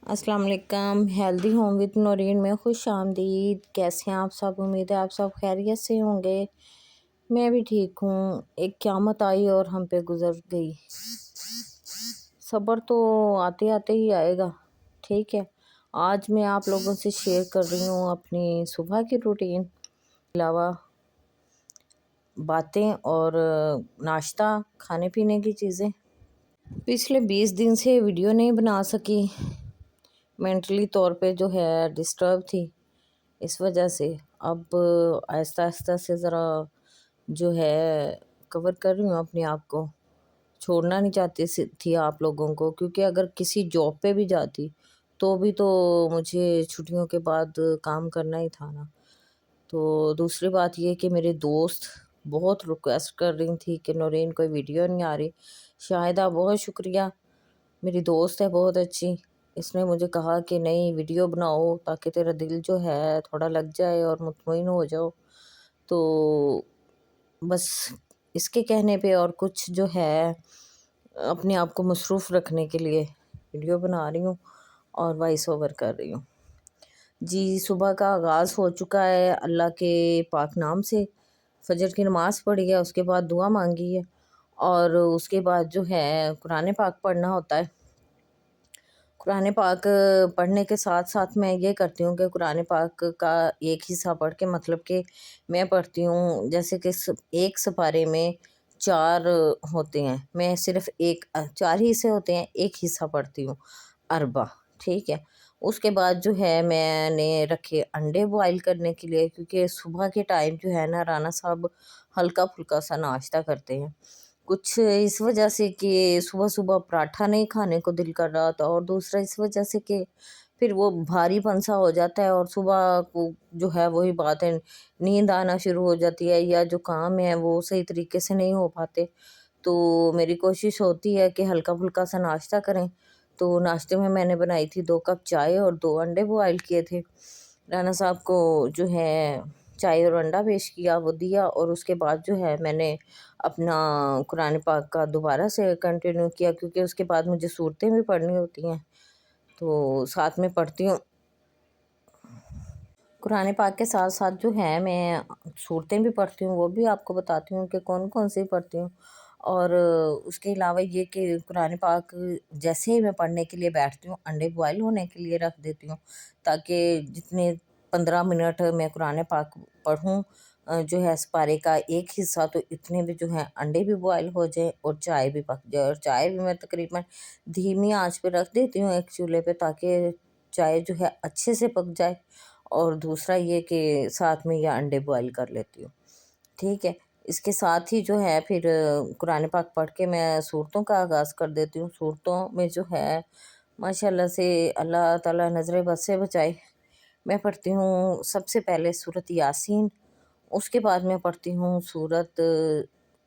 अस्सलाम वालेकुम। Healthy home with Naureen में खुश आमदीद। कैसे हैं आप सब? उम्मीद है आप सब खैरियत से होंगे। मैं भी ठीक हूँ। एक क़यामत आई और हम पे गुजर गई। सब्र तो आते आते ही आएगा। ठीक है, आज मैं आप लोगों से शेयर कर रही हूँ अपनी सुबह की रूटीन, अलावा बातें और नाश्ता, खाने पीने की चीज़ें। पिछले 20 दिन से वीडियो नहीं बना सकी, मेंटली तौर पे जो है डिस्टर्ब थी, इस वजह से अब आहिस्ता आहिस्ता से ज़रा जो है कवर कर रही हूँ अपने आप को। छोड़ना नहीं चाहती थी आप लोगों को, क्योंकि अगर किसी जॉब पे भी जाती तो भी तो मुझे छुट्टियों के बाद काम करना ही था ना। तो दूसरी बात ये कि मेरे दोस्त बहुत रिक्वेस्ट कर रही थी कि नौरीन कोई वीडियो नहीं आ रही। शाहिदा बहुत शुक्रिया, मेरी दोस्त है बहुत अच्छी, इसने मुझे कहा कि नहीं वीडियो बनाओ ताकि तेरा दिल जो है थोड़ा लग जाए और मुतमईन हो जाओ। तो बस इसके कहने पे और कुछ जो है अपने आप को मसरूफ़ रखने के लिए वीडियो बना रही हूँ और वॉइस ओवर कर रही हूँ। जी, सुबह का आगाज़ हो चुका है अल्लाह के पाक नाम से। फजर की नमाज़ पढ़ी है, उसके बाद दुआ मांगी है और उसके बाद जो है कुरान पाक पढ़ना होता है। कुरान पाक पढ़ने के साथ साथ मैं ये करती हूँ कि कुरान पाक का एक हिस्सा पढ़ के, मतलब कि मैं पढ़ती हूँ जैसे कि एक सिपारे में 4 होते हैं, मैं सिर्फ़ 4 ही हिस्से होते हैं, एक हिस्सा पढ़ती हूँ, अरबा। ठीक है, उसके बाद जो है मैंने रखे अंडे बॉयल करने के लिए, क्योंकि सुबह के टाइम जो है ना राना साहब हल्का फुल्का सा नाश्ता करते हैं। कुछ इस वजह से कि सुबह सुबह पराठा नहीं खाने को दिल कर रहा था, और दूसरा इस वजह से कि फिर वो भारीपन सा हो जाता है और सुबह को जो है वही बात है, नींद आना शुरू हो जाती है या जो काम है वो सही तरीके से नहीं हो पाते। तो मेरी कोशिश होती है कि हल्का फुल्का सा नाश्ता करें। तो नाश्ते में मैंने बनाई थी 2 कप चाय और 2 अंडे बॉयल किए थे। राना साहब को जो है चाय और अंडा पेश किया, वो दिया, और उसके बाद जो है मैंने अपना कुरान पाक का दोबारा से कंटिन्यू किया, क्योंकि उसके बाद मुझे सूरतें भी पढ़नी होती हैं, तो साथ में पढ़ती हूँ। कुरान पाक के साथ साथ जो है मैं सूरतें भी पढ़ती हूँ, वो भी आपको बताती हूँ कि कौन कौन सी पढ़ती हूँ। और उसके अलावा ये कि कुरान पाक जैसे ही मैं पढ़ने के लिए बैठती हूँ, अंडे बॉयल होने के लिए रख देती हूँ, ताकि जितने 15 मिनट मैं कुरान पाक पढ़ूँ, जो है सिपारे का एक हिस्सा, तो इतने भी जो है अंडे भी बॉयल हो जाए और चाय भी पक जाए। और चाय भी मैं तकरीबन धीमी आंच पे रख देती हूँ एक चूल्हे पे, ताकि चाय जो है अच्छे से पक जाए। और दूसरा ये कि साथ में ये अंडे बॉयल कर लेती हूँ। ठीक है, इसके साथ ही जो है फिर कुरान पाक पढ़ के मैं सूरतों का आगाज़ कर देती हूँ। सूरतों में जो है माशाल्लाह से अल्लाह ताला नज़र बद से बचाए। मैं पढ़ती हूँ सबसे पहले सूरत यासीन, उसके बाद मैं पढ़ती हूँ सूरत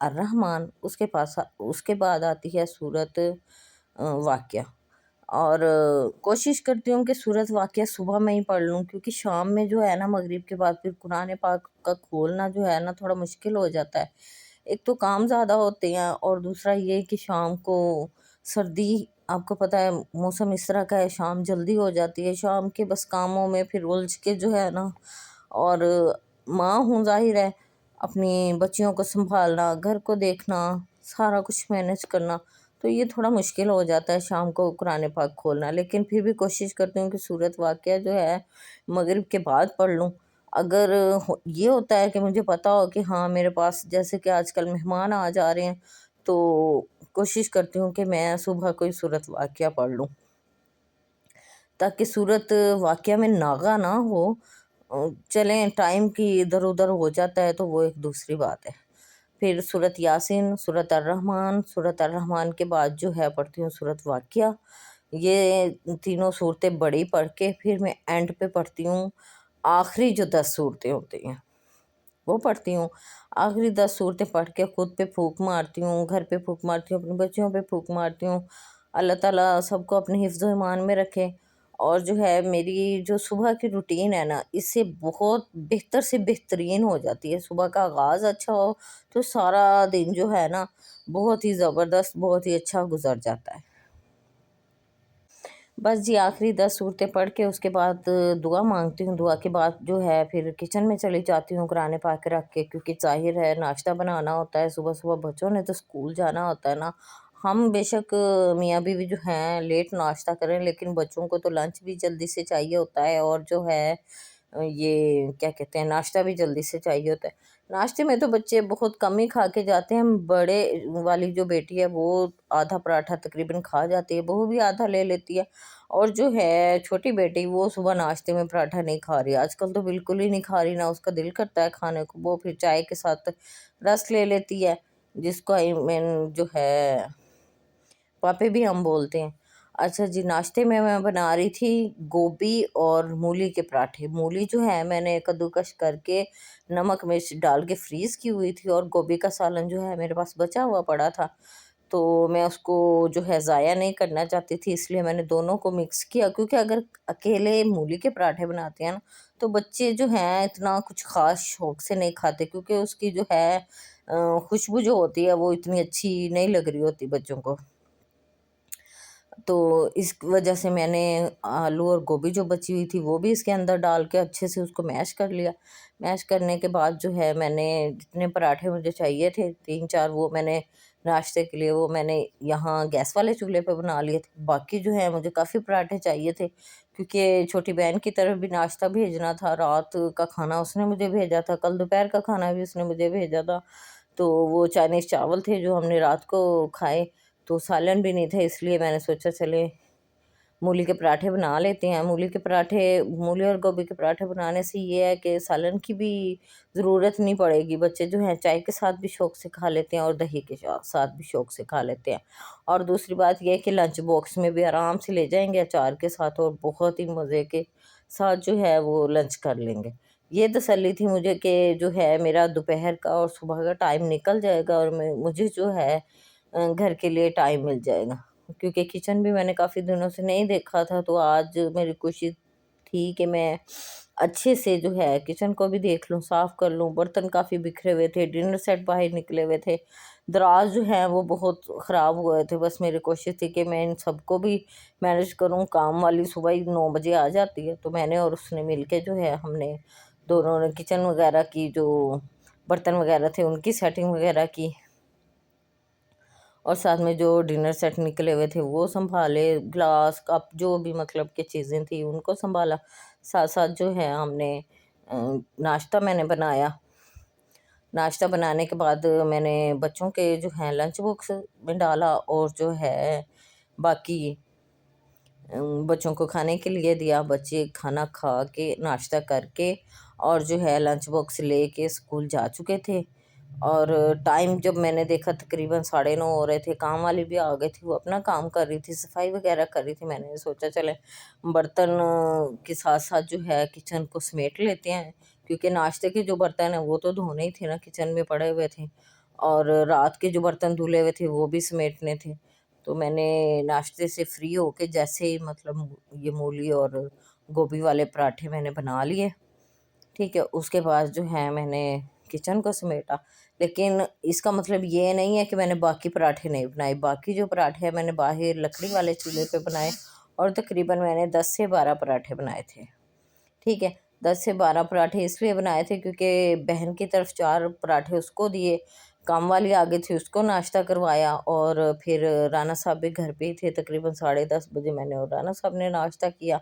अर्रहमान, उसके बाद आती है सूरत वाक़िया। और कोशिश करती हूँ कि सूरत वाक़िया सुबह में ही पढ़ लूँ, क्योंकि शाम में जो है ना मगरिब के बाद फिर कुरान पाक का खोलना जो है ना थोड़ा मुश्किल हो जाता है। एक तो काम ज़्यादा होते हैं और दूसरा ये कि शाम को सर्दी, आपको पता है मौसम इस तरह का है, शाम जल्दी हो जाती है। शाम के बस कामों में फिर उलझ के जो है ना, और माँ हूँ ज़ाहिर है, अपनी बच्चियों को संभालना, घर को देखना, सारा कुछ मैनेज करना, तो ये थोड़ा मुश्किल हो जाता है शाम को कुरान पाक खोलना। लेकिन फिर भी कोशिश करती हूँ कि सूरत वाक़िया जो है मगरिब के बाद पढ़ लूँ। अगर ये होता है कि मुझे पता हो कि हाँ मेरे पास जैसे कि आजकल मेहमान आ जा रहे हैं, तो कोशिश करती हूँ कि मैं सुबह कोई सूरत वाक़िया पढ़ लूँ, ताकि सूरत वाक़िया में नागा ना हो। चलें टाइम की इधर उधर हो जाता है तो वो एक दूसरी बात है। फिर सूरत यासीन, सूरत अर्रहमान के बाद जो है पढ़ती हूँ सूरत वाक़िया। ये तीनों सूरतें बड़ी पढ़ के फिर मैं एंड पे पढ़ती हूँ आखिरी जो 10 सूरतें होती हैं, वो पढ़ती हूँ। आखिरी 10 सूरतें पढ़ के खुद पे फूँक मारती हूँ, घर पे फूँक मारती हूँ, अपने बच्चों पे फूँक मारती हूँ। अल्लाह ताला सबको अपने हिफ्ज़ व ईमान में रखे। और जो है मेरी जो सुबह की रूटीन है ना, इससे बहुत बेहतर से बेहतरीन हो जाती है। सुबह का आगाज़ अच्छा हो तो सारा दिन जो है ना बहुत ही ज़बरदस्त, बहुत ही अच्छा गुजर जाता है। बस जी आखिरी 10 सूरतें पढ़ के उसके बाद दुआ मांगती हूँ। दुआ के बाद जो है फिर किचन में चली जाती हूँ कुरान पाक रख के, क्योंकि ज़ाहिर है नाश्ता बनाना होता है, सुबह-सुबह बच्चों ने तो स्कूल जाना होता है ना। हम बेशक मियाँ बीवी जो हैं लेट नाश्ता करें, लेकिन बच्चों को तो लंच भी जल्दी से चाहिए होता है, और जो है ये क्या कहते हैं, नाश्ता भी जल्दी से चाहिए होता है। नाश्ते में तो बच्चे बहुत कम ही खा के जाते हैं। बड़े वाली जो बेटी है वो आधा पराठा तकरीबन खा जाती है, बहू भी आधा ले लेती है। और जो है छोटी बेटी वो सुबह नाश्ते में पराठा नहीं खा रही, आजकल तो बिल्कुल ही नहीं खा रही, ना उसका दिल करता है खाने को। वो फिर चाय के साथ रस ले लेती है, जिसको आई मीन जो है पापे भी हम बोलते हैं। अच्छा जी, नाश्ते में मैं बना रही थी गोभी और मूली के पराठे। मूली जो है मैंने कद्दूकस करके नमक मिर्च डाल के फ्रीज़ की हुई थी, और गोभी का सालन जो है मेरे पास बचा हुआ पड़ा था, तो मैं उसको जो है ज़ाया नहीं करना चाहती थी, इसलिए मैंने दोनों को मिक्स किया। क्योंकि अगर अकेले मूली के पराठे बनाते हैं ना, तो बच्चे जो हैं इतना कुछ ख़ास शौक से नहीं खाते, क्योंकि उसकी जो है खुशबू जो होती है वो इतनी अच्छी नहीं लग रही होती बच्चों को। तो इस वजह से मैंने आलू और गोभी जो बची हुई थी वो भी इसके अंदर डाल के अच्छे से उसको मैश कर लिया। मैश करने के बाद जो है मैंने जितने पराठे मुझे चाहिए थे 3-4, वो मैंने नाश्ते के लिए वो मैंने यहाँ गैस वाले चूल्हे पे बना लिए थे। बाकी जो है मुझे काफ़ी पराठे चाहिए थे, क्योंकि छोटी बहन की तरफ भी नाश्ता भेजना था, रात का खाना उसने मुझे भेजा था, कल दोपहर का खाना भी उसने मुझे भेजा था। तो वो चाइनीज़ चावल थे जो हमने रात को खाए, तो सालन भी नहीं था, इसलिए मैंने सोचा चले मूली के पराठे बना लेते हैं। मूली और गोभी के पराठे बनाने से ये है कि सालन की भी ज़रूरत नहीं पड़ेगी। बच्चे जो हैं चाय के साथ भी शौक़ से खा लेते हैं, और दही के साथ भी शौक़ से खा लेते हैं। और दूसरी बात ये है कि लंच बॉक्स में भी आराम से ले जाएँगे अचार के साथ, और बहुत ही मज़े के साथ जो है वो लंच कर लेंगे। ये तसल्ली थी मुझे कि जो है मेरा दोपहर का और सुबह का टाइम निकल जाएगा, और मुझे जो है घर के लिए टाइम मिल जाएगा। क्योंकि किचन भी मैंने काफ़ी दिनों से नहीं देखा था, तो आज मेरी कोशिश थी कि मैं अच्छे से जो है किचन को भी देख लूँ, साफ़ कर लूँ। बर्तन काफ़ी बिखरे हुए थे, डिनर सेट बाहर निकले हुए थे, दराज जो हैं वो बहुत ख़राब हुए थे। बस मेरी कोशिश थी कि मैं इन सबको भी मैनेज करूँ। काम वाली सुबह ही 9 बजे आ जाती है, तो मैंने और उसने मिल के जो है हमने दोनों ने किचन वगैरह की, जो बर्तन वगैरह थे उनकी सेटिंग वगैरह की, और साथ में जो डिनर सेट निकले हुए थे वो सँभाले, ग्लास, कप जो भी मतलब की चीज़ें थी उनको सँभाला। साथ-साथ जो है हमने नाश्ता मैंने बनाया। नाश्ता बनाने के बाद मैंने बच्चों के जो हैं लंच बॉक्स में डाला, और जो है बाकी बच्चों को खाने के लिए दिया। बच्चे खाना खा के नाश्ता करके और जो है लंच बॉक्स लेके स्कूल जा चुके थे। और टाइम जब मैंने देखा तकरीबन 9:30 हो रहे थे, काम वाली भी आ गई थी, वो अपना काम कर रही थी, सफाई वगैरह कर रही थी। मैंने सोचा चले बर्तन के साथ साथ जो है किचन को समेट लेते हैं, क्योंकि नाश्ते के जो बर्तन हैं वो तो धोने ही थे ना, किचन में पड़े हुए थे, और रात के जो बर्तन धुले हुए थे वो भी समेटने थे। तो मैंने नाश्ते से फ्री होके जैसे ही मतलब ये मूली और गोभी वाले पराठे मैंने बना लिए, ठीक है, उसके बाद जो है मैंने किचन को समेटा। लेकिन इसका मतलब ये नहीं है कि मैंने बाकी पराठे नहीं बनाए। बाकी जो पराठे हैं मैंने बाहर लकड़ी वाले चूल्हे पे बनाए, और तकरीबन मैंने 10 से 12 पराठे बनाए थे, ठीक है। 10 से 12 पराठे इसलिए बनाए थे क्योंकि बहन की तरफ 4 पराठे उसको दिए, काम वाली आ गई थी उसको नाश्ता करवाया, और फिर राना साहब भी घर पे ही थे। तकरीबन 10:30 बजे मैंने और राना साहब ने नाश्ता किया।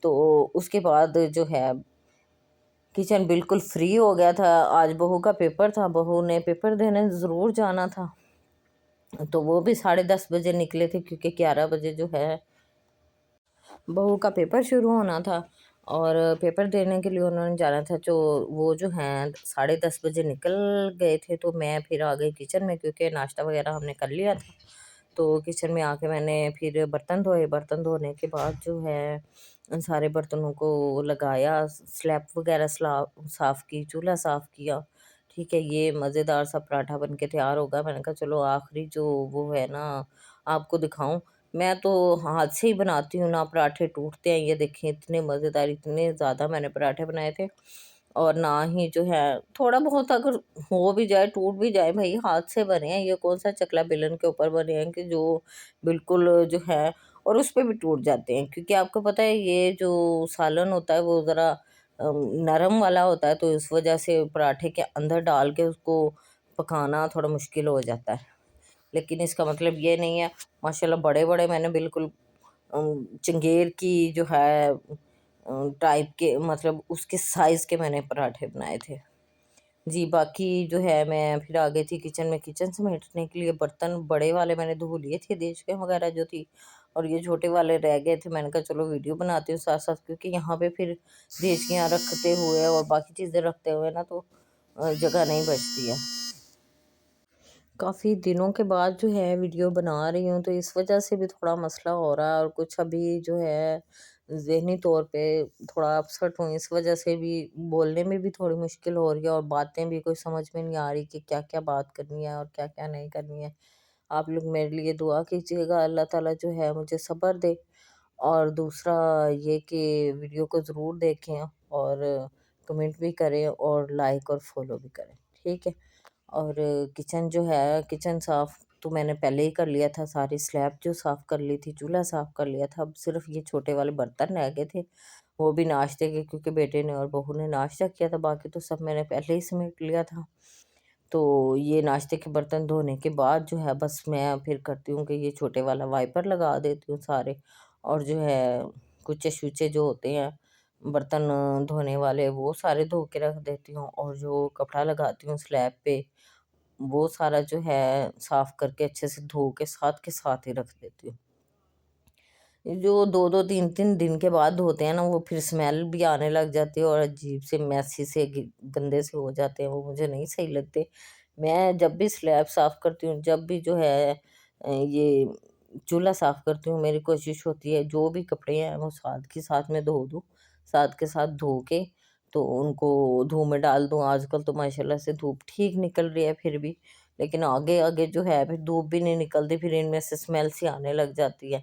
तो उसके बाद जो है किचन बिल्कुल फ्री हो गया था। आज बहू का पेपर था, बहू ने पेपर देने ज़रूर जाना था, तो वो भी 10:30 बजे निकले थे, क्योंकि 11 बजे जो है बहू का पेपर शुरू होना था, और पेपर देने के लिए उन्होंने जाना था। तो वो जो हैं 10:30 बजे निकल गए थे, तो मैं फिर आ गई किचन में, क्योंकि नाश्ता वगैरह हमने कर लिया था। तो किचन में आके मैंने फिर बर्तन धोए। बर्तन धोने के बाद जो है उन सारे बर्तनों को लगाया, स्लैब वगैरह साफ़ की, चूल्हा साफ़ किया, ठीक है। ये मज़ेदार सा पराठा बन के तैयार होगा। मैंने कहा चलो आखिरी जो वो है ना आपको दिखाऊं। मैं तो हाथ से ही बनाती हूँ ना, पराठे टूटते हैं। ये देखें इतने मज़ेदार, इतने ज़्यादा मैंने पराठे बनाए थे, और ना ही जो है थोड़ा बहुत अगर हो भी जाए, टूट भी जाए, भाई हाथ से बने हैं, ये कौन सा चकला बेलन के ऊपर बने हैं कि जो बिल्कुल जो है اور اس پہ بھی ٹوٹ جاتے ہیں، کیونکہ آپ کو پتہ ہے یہ جو سالن ہوتا ہے وہ ذرا نرم والا ہوتا ہے، تو اس وجہ سے پراٹھے کے اندر ڈال کے اس کو پکانا تھوڑا مشکل ہو جاتا ہے۔ لیکن اس کا مطلب یہ نہیں ہے، ماشاءاللہ بڑے بڑے میں نے بالکل چنگیر کی جو ہے ٹائپ کے، مطلب اس کے سائز کے میں نے پراٹھے بنائے تھے جی۔ باقی جو ہے میں پھر آ گئی تھی کچن میں، کچن سمیٹنے کے لیے برتن بڑے والے میں نے دھو لیے تھے، دیش کے وغیرہ جو تھی، اور یہ چھوٹے والے رہ گئے تھے۔ میں نے کہا چلو ویڈیو بناتی ہوں ساتھ ساتھ، کیونکہ یہاں پہ پھر دیچکیاں رکھتے ہوئے اور باقی چیزیں رکھتے ہوئے نا تو جگہ نہیں بچتی ہے۔ کافی دنوں کے بعد جو ہے ویڈیو بنا رہی ہوں، تو اس وجہ سے بھی تھوڑا مسئلہ ہو رہا ہے، اور کچھ ابھی جو ہے ذہنی طور پہ تھوڑا اپسٹ ہوں، اس وجہ سے بھی بولنے میں بھی تھوڑی مشکل ہو رہی ہے، اور باتیں بھی کوئی سمجھ میں نہیں آ رہی کہ کیا کیا بات کرنی ہے اور کیا کیا نہیں کرنی ہے۔ آپ لوگ میرے لیے دعا کیجیے گا، اللہ تعالیٰ جو ہے مجھے صبر دے، اور دوسرا یہ کہ ویڈیو کو ضرور دیکھیں اور کمنٹ بھی کریں اور لائک اور فالو بھی کریں، ٹھیک ہے۔ اور کچن جو ہے، کچن صاف تو میں نے پہلے ہی کر لیا تھا، ساری سلیب جو صاف کر لی تھی، چولہا صاف کر لیا تھا، اب صرف یہ چھوٹے والے برتن رہ گئے تھے، وہ بھی ناشتے کے، کیونکہ بیٹے نے اور بہو نے ناشتہ کیا تھا، باقی تو سب میں نے پہلے ہی سمیٹ لیا تھا۔ تو یہ ناشتے کے برتن دھونے کے بعد جو ہے بس میں پھر کرتی ہوں کہ یہ چھوٹے والا وائپر لگا دیتی ہوں سارے، اور جو ہے کچے شوچے جو ہوتے ہیں برتن دھونے والے وہ سارے دھو کے رکھ دیتی ہوں، اور جو کپڑا لگاتی ہوں سلیب پہ وہ سارا جو ہے صاف کر کے اچھے سے دھو کے ساتھ ہی رکھ دیتی ہوں۔ جو دو دو تین تین دن کے بعد دھوتے ہیں نا، وہ پھر اسمیل بھی آنے لگ جاتی ہے اور عجیب سے میسی سے گندے سے ہو جاتے ہیں، وہ مجھے نہیں صحیح لگتے۔ میں جب بھی سلیب صاف کرتی ہوں، جب بھی جو ہے یہ چولہا صاف کرتی ہوں، میری کوشش ہوتی ہے جو بھی کپڑے ہیں وہ ساتھ کے ساتھ میں دھو دوں، ساتھ کے ساتھ دھو کے تو ان کو دھوپ میں ڈال دوں۔ آج کل تو ماشاءاللہ سے دھوپ ٹھیک نکل رہی ہے پھر بھی، لیکن آگے آگے جو ہے پھر دھوپ بھی نہیں نکلتی، پھر ان میں سے اسمیل سی آنے لگ جاتی ہے۔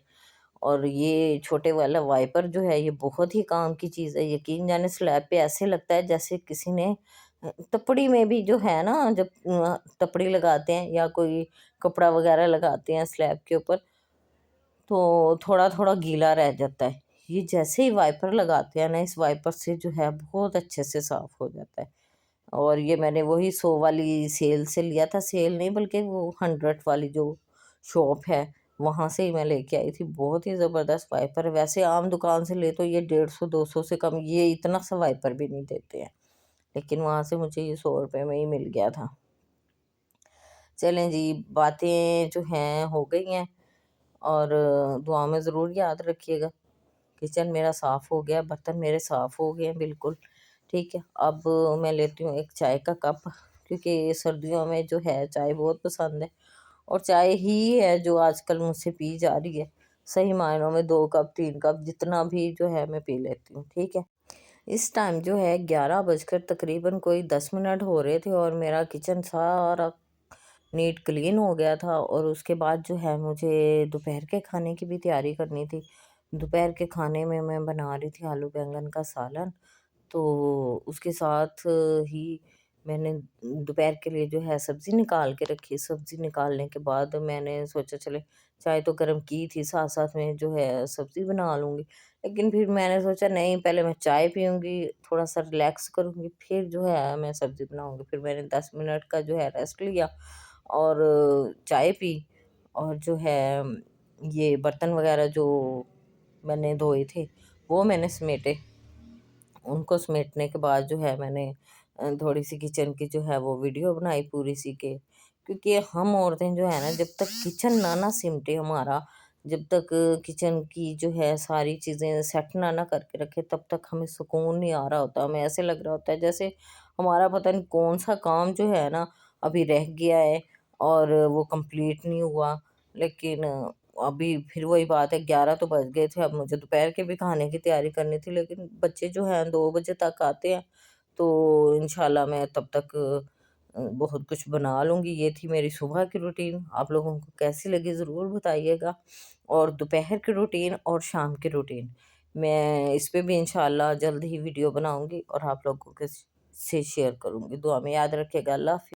اور یہ چھوٹے والا وائپر جو ہے یہ بہت ہی کام کی چیز ہے، یقین جانے سلیب پہ ایسے لگتا ہے جیسے کسی نے تپڑی میں بھی جو ہے نا، جب تپڑی لگاتے ہیں یا کوئی کپڑا وغیرہ لگاتے ہیں سلیب کے اوپر تو تھوڑا تھوڑا گیلا رہ جاتا ہے، یہ جیسے ہی وائپر لگاتے ہیں نا اس وائپر سے جو ہے بہت اچھے سے صاف ہو جاتا ہے۔ اور یہ میں نے وہی 100 والی سیل سے لیا تھا، سیل نہیں بلکہ وہ 100 والی جو شاپ ہے وہاں سے ہی میں لے کے آئی تھی، بہت ہی زبردست وائپر ہے۔ ویسے عام دکان سے لے تو یہ 150 200 سے کم یہ اتنا سا وائپر بھی نہیں دیتے ہیں، لیکن وہاں سے مجھے یہ 100 روپے میں ہی مل گیا تھا۔ چلیں جی، باتیں جو ہیں ہو گئی ہیں، اور دعا میں ضرور یاد رکھیے گا۔ کچن میرا صاف ہو گیا، برتن میرے صاف ہو گئے بالکل، ٹھیک ہے۔ اب میں لیتی ہوں ایک چائے کا کپ، کیونکہ سردیوں میں جو ہے چائے بہت پسند ہے، اور چائے ہی ہے جو آج کل مجھ سے پی جا رہی ہے، صحیح معنوں میں 2 کپ 3 کپ جتنا بھی جو ہے میں پی لیتی ہوں، ٹھیک ہے۔ اس ٹائم جو ہے 11 بج کر تقریباً کوئی 10 منٹ ہو رہے تھے، اور میرا کچن سارا نیٹ کلین ہو گیا تھا، اور اس کے بعد جو ہے مجھے دوپہر کے کھانے کی بھی تیاری کرنی تھی۔ دوپہر کے کھانے میں بنا رہی تھی آلو بینگن کا سالن، تو اس کے ساتھ ہی میں نے دوپہر کے لیے جو ہے سبزی نکال کے رکھی، سبزی نکالنے کے بعد میں نے سوچا چلے چائے تو گرم کی تھی، ساتھ ساتھ میں جو ہے سبزی بنا لوں گی، لیکن پھر میں نے سوچا نہیں، پہلے میں چائے پیوں گی، تھوڑا سا ریلیکس کروں گی، پھر جو ہے میں سبزی بناؤں گی۔ پھر میں نے 10 منٹ کا جو ہے ریسٹ لیا اور چائے پی، اور جو ہے یہ برتن وغیرہ جو میں نے دھوئے تھے وہ میں نے سمیٹے۔ ان کو سمیٹنے کے بعد جو ہے میں نے تھوڑی سی کچن کی جو ہے وہ ویڈیو بنائی پوری سی کے، کیونکہ ہم عورتیں جو ہے نا جب تک کچن نہ سمٹے ہمارا، جب تک کچن کی جو ہے ساری چیزیں سیٹ نہ کر کے رکھے، تب تک ہمیں سکون نہیں آ رہا ہوتا، ہمیں ایسے لگ رہا ہوتا ہے جیسے ہمارا پتہ نہیں کون سا کام جو ہے نا ابھی رہ گیا ہے اور وہ کمپلیٹ نہیں ہوا۔ لیکن ابھی پھر وہی بات ہے، 11 تو بج گئے تھے، اب مجھے دوپہر کے بھی کھانے کی تیاری کرنی تھی، لیکن بچے جو ہیں 2 بجے تک آتے ہیں، تو انشاءاللہ میں تب تک بہت کچھ بنا لوں گی۔ یہ تھی میری صبح کی روٹین، آپ لوگوں کو کیسی لگی ضرور بتائیے گا، اور دوپہر کی روٹین اور شام کی روٹین میں اس پہ بھی انشاءاللہ جلد ہی ویڈیو بناؤں گی اور آپ لوگوں کے سے شیئر کروں گی۔ دعا میں یاد رکھیے گا، اللہ حافظ۔